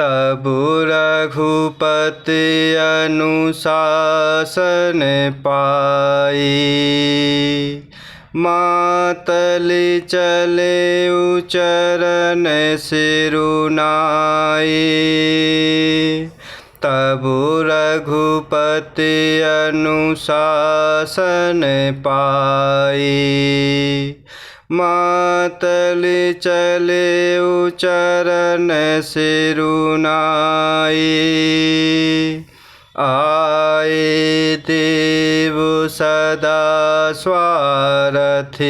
तब रघुपति अनुशासन पाई। मातलि चले उचरण सिरुनाई। तब रघुपति अनुशासन पाई। मातलि चले उचरण सिरुनाई। आए देव सदा स्वारथी।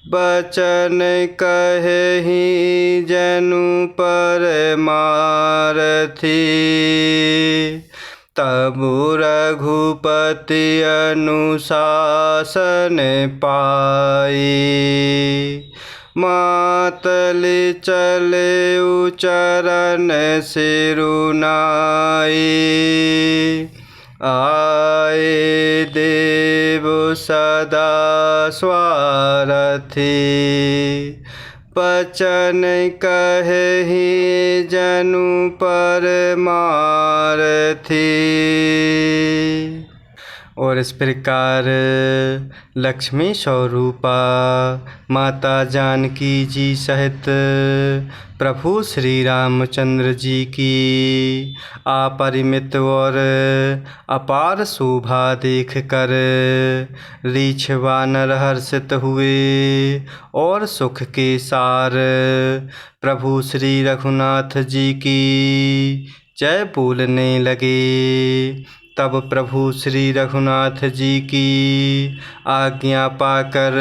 बचन कहेहि जनु परमारथी। तब रघुपति अनुशासन पाई। मातलि चले उचरण सिरुनाई। आए देव सदा स्वारथी। बचन कहेहि जनु परमारथी। और इस प्रकार लक्ष्मी स्वरूपा माता जानकी जी सहित प्रभु श्री रामचंद्र जी की अपरिमित और अपार शोभा देखकर रीछ वानर हर्षित हुए और सुख के सार प्रभु श्री रघुनाथ जी की जय बोलने लगे। तब प्रभु श्री रघुनाथ जी की आज्ञा पाकर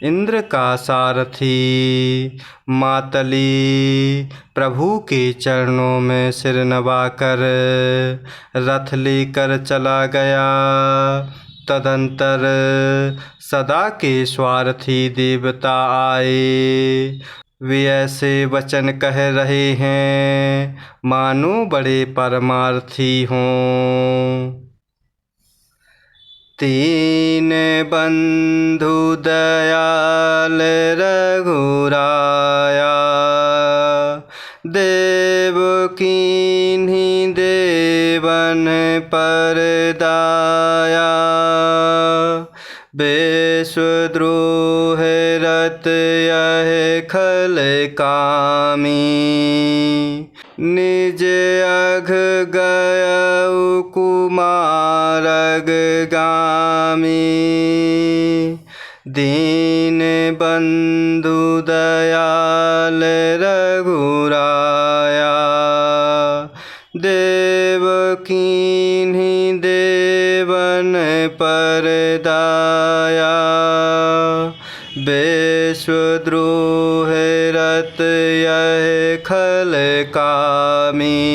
इंद्र का सारथी मातलि प्रभु के चरणों में सिर नवाकर रथ लेकर चला गया। तदंतर सदा के स्वार्थी देवता आए। वे ऐसे वचन कह रहे हैं मानो बड़े परमार्थी हों। तीन बंधु दयाल रघुराया। देव कीन्ही देवन पर दाया। विश्वद्रोह रत यह खल कामी। निज अघ गयउ कुमारग गामी। दीन बंधु दयाल रघुराया। देव कीन्ही देवन पर दाया। विश्वद्रोह रत यह खल कामी।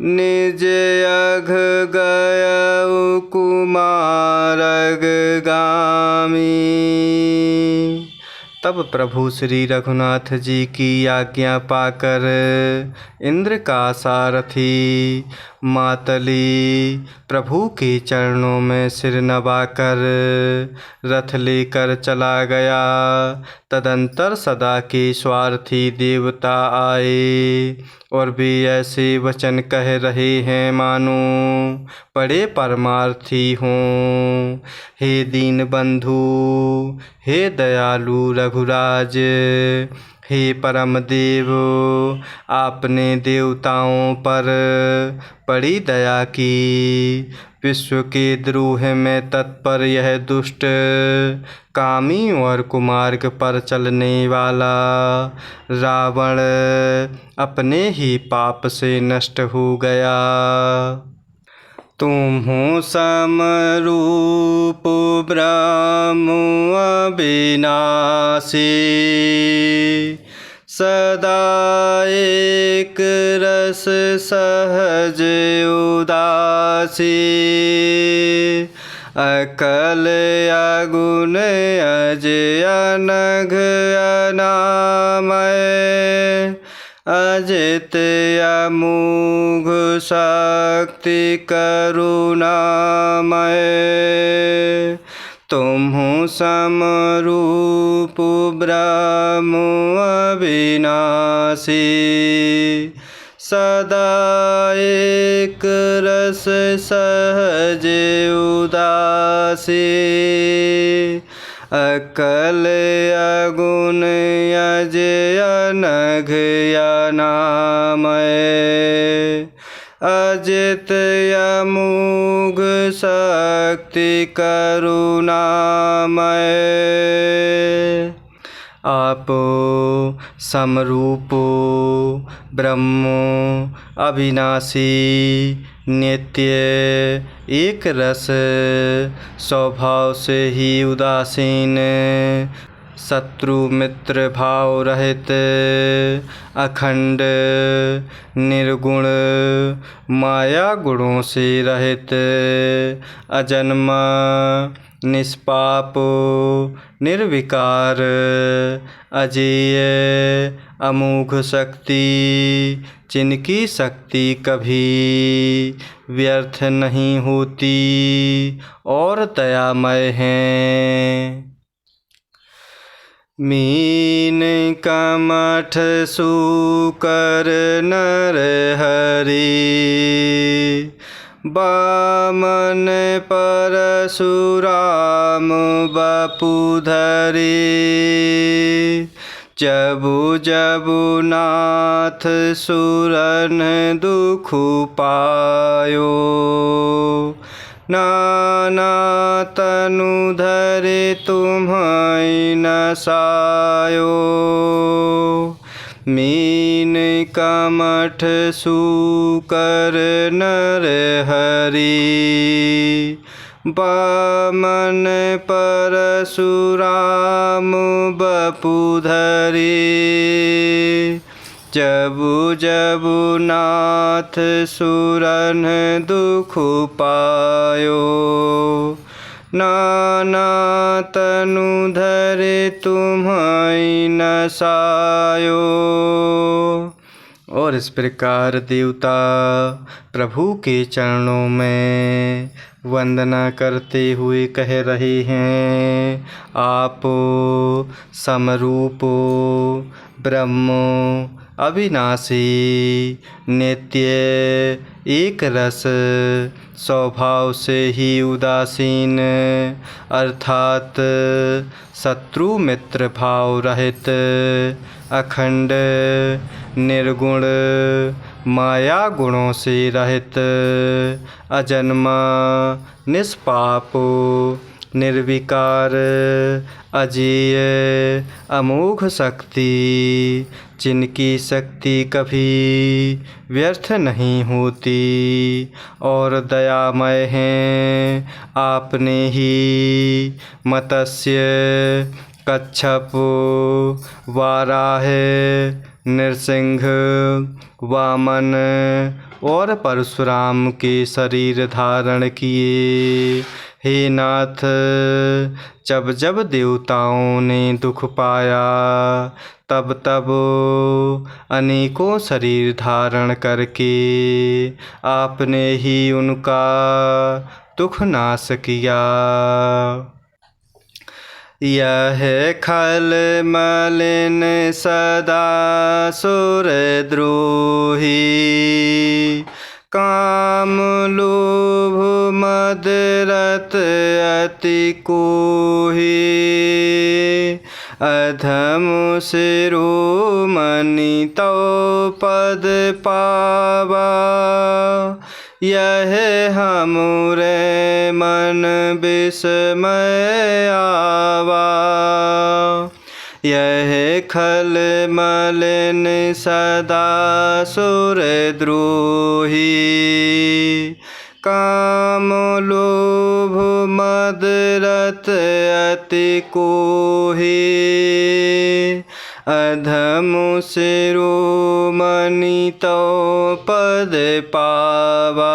निज अघ गयउ कुमारग गामी। तब प्रभु श्री रघुनाथ जी की आज्ञा पाकर इंद्र का सारथी मातलि प्रभु के चरणों में सिर नवाकर रथ लेकर चला गया। तदंतर सदा के स्वार्थी देवता आए और वे ऐसे वचन कह रहे हैं मानो बड़े परमार्थी हों। हे दीन बंधु, हे दयालु रघुराज, हे परम देव, आपने देवताओं पर बड़ी दया की। विश्व के द्रोह में तत्पर यह दुष्ट कामी और कुमार्ग पर चलने वाला रावण अपने ही पाप से नष्ट हो गया। तुम्हु समरूप ब्रह्म अविनाशी। सदा एक रस सहज उदासी। अकल अगुण अजय अनघ अनामय। अजित अमोघ शक्ति करुणामय। तुम्हु समरूप ब्रह्म अविनाशी, सदा एक रस सहज उदासी। अकल अगुण अजय अनघ अनामय, अजित अमोघ शक्ति करुणामय। आपो समरूपो ब्रह्म अविनाशी, नित्य एक रस स्वभाव से ही उदासीन, शत्रु मित्र भाव रहित, अखंड निर्गुण माया गुणों से रहित, अजन्मा निष्पाप निर्विकार, अजेय अमोघ शक्ति, जिनकी शक्ति कभी व्यर्थ नहीं होती और दयामय हैं। मीन कमठ सूकर नर हरि, बामन परशुराम बपुधरी। जबु जबु नाथ सुरन दुख पायो, नाना तनु धरे तुम्हाई नसायो। मीन कमठ सूकर नर हरि, बामन परशुराम बपुधरी। जबु जबु नाथ सुरन दुख पायो, नाना तनु धरे तुम्हाई नसायो। और इस प्रकार देवता प्रभु के चरणों में वंदना करते हुए कह रहे हैं, आप समरूपो ब्रह्म अविनाशी, नित्य एक रस स्वभाव से ही उदासीन, अर्थात शत्रु मित्र भाव रहित, अखंड निर्गुण माया गुणों से रहित, अजन्मा निष्पाप निर्विकार, अजेय अमोघ शक्ति, जिनकी शक्ति कभी व्यर्थ नहीं होती और दयामय हैं। आपने ही मत्स्य, कच्छप, वाराह, नृसिंह, वामन और परशुराम के शरीर धारण किए। हे नाथ, जब जब देवताओं ने दुख पाया तब तब अनेकों शरीर धारण करके आपने ही उनका दुख नाश किया। यह खल मलिन सदा सुर द्रोही, काम लोभ मद रत अति कोही। अधम शिरोमणि तो पद पावा, यह हमरे मन विस्मय आवा। यह खल मलिन सदा सुर द्रोही, काम लोभ मद रत अति कोही। अधम शिरोमणि तो पद पावा,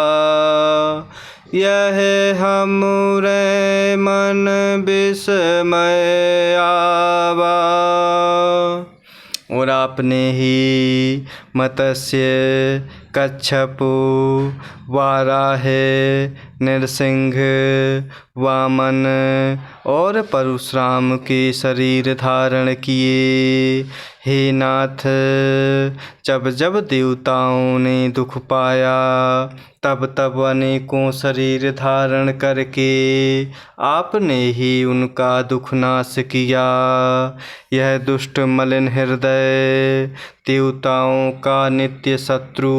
यह हमरे मन विस्मय आवा। और आपने ही मत्स्य, कच्छप, वाराह, नरसिंह, वामन और परशुराम के शरीर धारण किए। हे नाथ, जब जब देवताओं ने दुख पाया तब तब अनेकों शरीर धारण करके आपने ही उनका दुख नाश किया। यह दुष्ट मलिन हृदय देवताओं का नित्य शत्रु,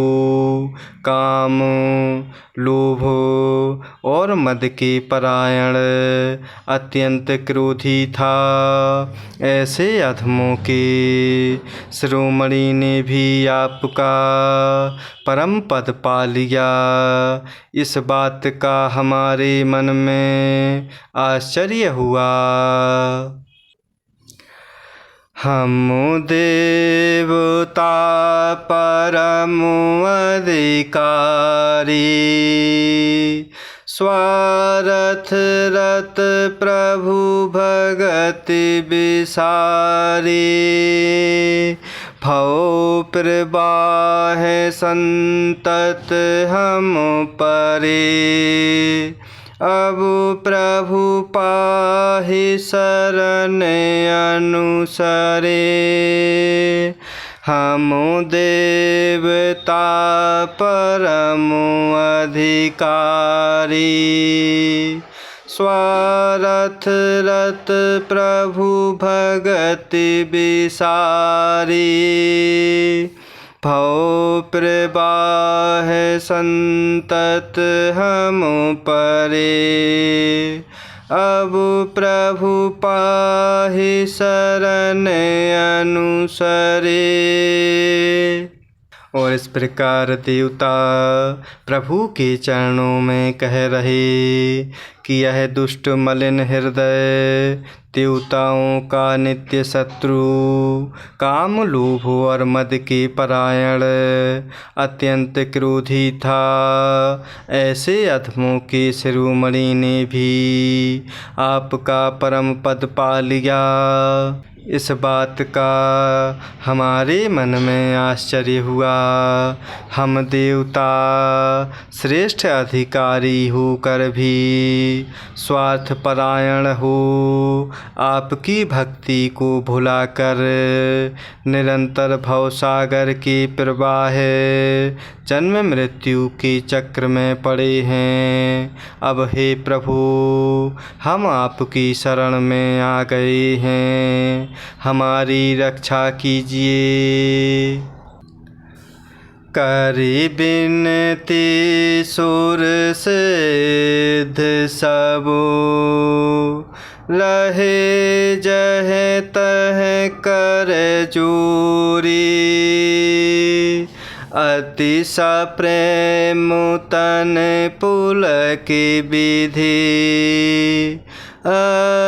काम, लोभ और मद के परायण, अत्यंत क्रोधी था। ऐसे अधमों के शिरोमणि ने भी आपका परम पद पा लिया। इस बात का हमारे मन में आश्चर्य हुआ। हम देवता परम अधिकारी, स्वार्थ रत प्रभु भगति बिसारी। भव प्रवाह संतत हम परे, अब प्रभु पाहि शरण अनुसरे। हम देवता परम अधिकारी, स्वार्थ रत प्रभु भगति बिसारी। भव प्रवाह संतत हम परे, अब प्रभु पाहि शरण अनुसरे। और इस प्रकार देवता प्रभु के चरणों में कह रहे कि यह दुष्ट मलिन हृदय देवताओं का नित्य शत्रु, काम, लोभ और मद के परायण, अत्यंत क्रोधी था। ऐसे अधमों के शिरोमणि ने भी आपका परम पद पा लिया। इस बात का हमारे मन में आश्चर्य हुआ। हम देवता श्रेष्ठ अधिकारी होकर भी स्वार्थपरायण हो आपकी भक्ति को भुलाकर निरंतर भवसागर के प्रवाह, जन्म मृत्यु के चक्र में पड़े हैं। अब हे प्रभु, हम आपकी शरण में आ गए हैं, हमारी रक्षा कीजिए। करि बिनती सुर सिद्ध सबो, लहे जह तह कर जोरी। अति सप्रेम तन पुलक विधि,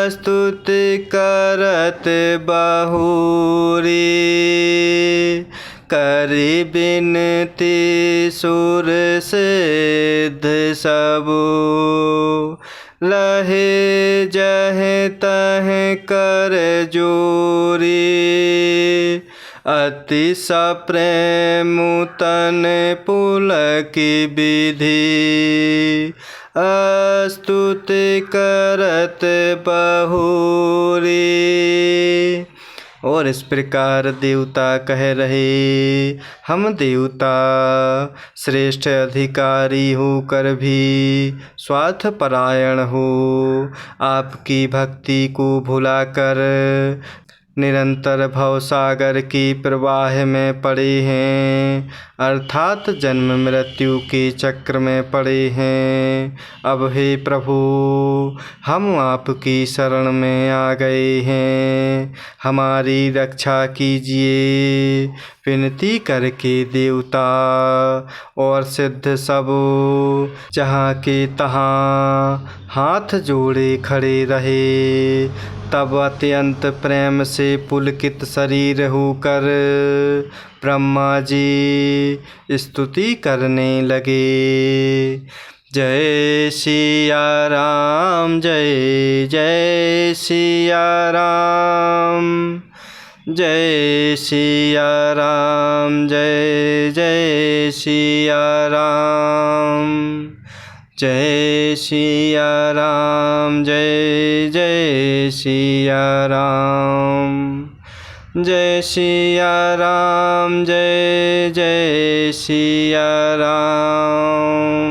स्तुति करत बहुरी। करि बिनती सुर सिद्ध सबो, लहे जह तह कर जोरी। अति सप्रेम तन पुलक विधि, स्तुति करत बहुरी। और इस प्रकार देवता कह रहे, हम देवता श्रेष्ठ अधिकारी होकर भी स्वार्थपरायण हो आपकी भक्ति को भुलाकर निरंतर भवसागर के प्रवाह में पड़े हैं, अर्थात जन्म मृत्यु के चक्र में पड़े हैं। अब हे प्रभु, हम आपकी शरण में आ गए हैं, हमारी रक्षा कीजिए। विनती करके देवता और सिद्ध सब जहाँ के तहाँ हाथ जोड़े खड़े रहे। तब अत्यंत प्रेम से पुलकित शरीर होकर ब्रह्मा जी स्तुति करने लगे। जय सिया राम, जय जय सिया राम, जय सिया राम, जय जय सिया राम। जय सिया राम, जय जय सिया राम। जय सिया राम, जय जय सिया राम।